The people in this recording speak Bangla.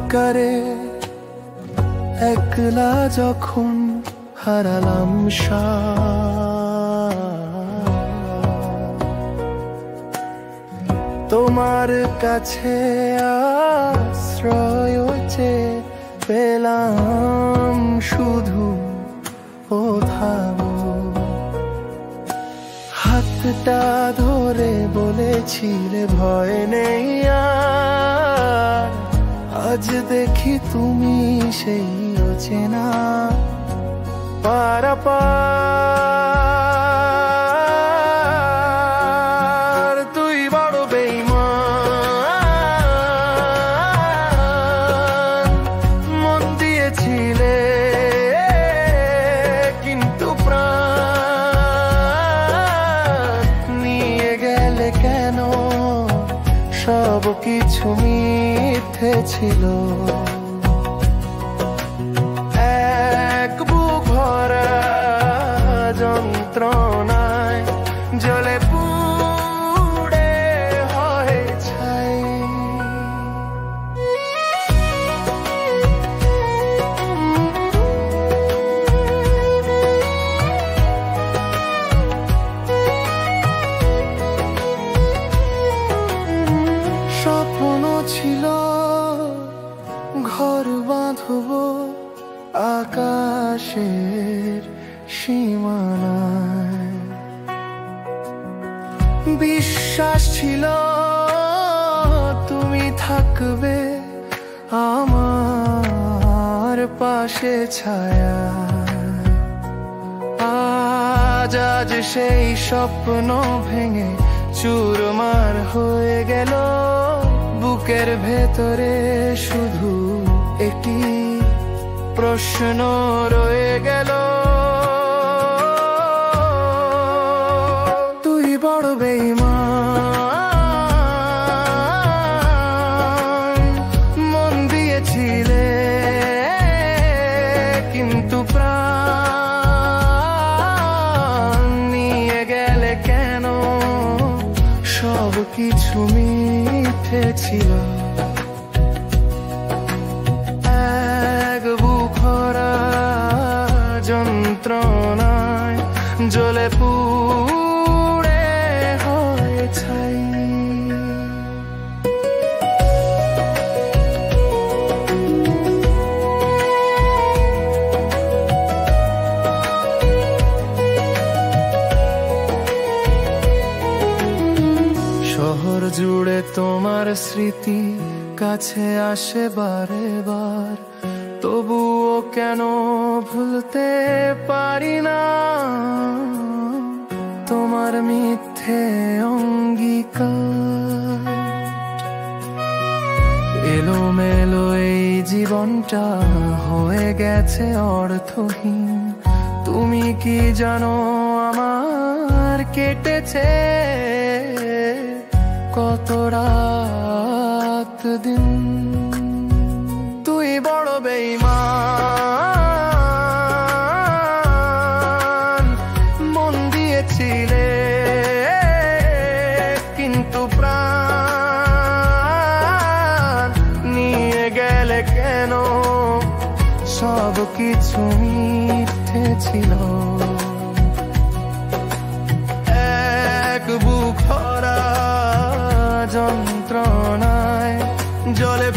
অন্ধকারে একলা যখন হারালাম তোমার কাছে আশ্রয় চেয়ে পেলাম শুধু কোথাও হাতটা ধরে বলেছিলে ভয় নেই আর আজ দেখি তুমি সেই অচেনা পারাপার তুই বড় বেঈমান মন দিয়েছিলে কিন্তু প্রাণ নিয়ে গেলে কেন সব কিছু মিথ্যে ছিল যন্ত্রণায় জ্বলে পুড়ে হয় ছাই স্বপ্ন ছিল ঘর বাঁধব আকাশের সীমানায় বিশ্বাস ছিল তুমি থাকবে আমার পাশে ছায়া আজ সেই স্বপ্ন ভেঙে চুরমার হয়ে গেল বুকের ভেতরে শুধু একটি প্রশ্ন রয়ে গেল তুই বড় বেঈমান মন দিয়েছিলে কিন্তু প্রাণ নিয়ে গেলে কেন সব কিছু মিথ্যে ছিল যন্ত্রণায় জ্বলে পুড়ে হয় ছাই শহর জুড়ে তোমার স্মৃতি কাছে আসে বারে বার তবুও কেন ভুলতে পারি না তোমার মিথ্যে অঙ্গীকার এলোমেলো এই জীবনটা হয়ে গেছে অর্থহীন তুমি কি জানো আমার কেটেছে কত রাত দিন তুই বড় বেঈমান মন দিয়েছিলে কিন্তু প্রাণ নিয়ে গেলে কেন সব কিছু মিথ্যে ছিল এক বুক ভরা যন্ত্রণায় জ্বলে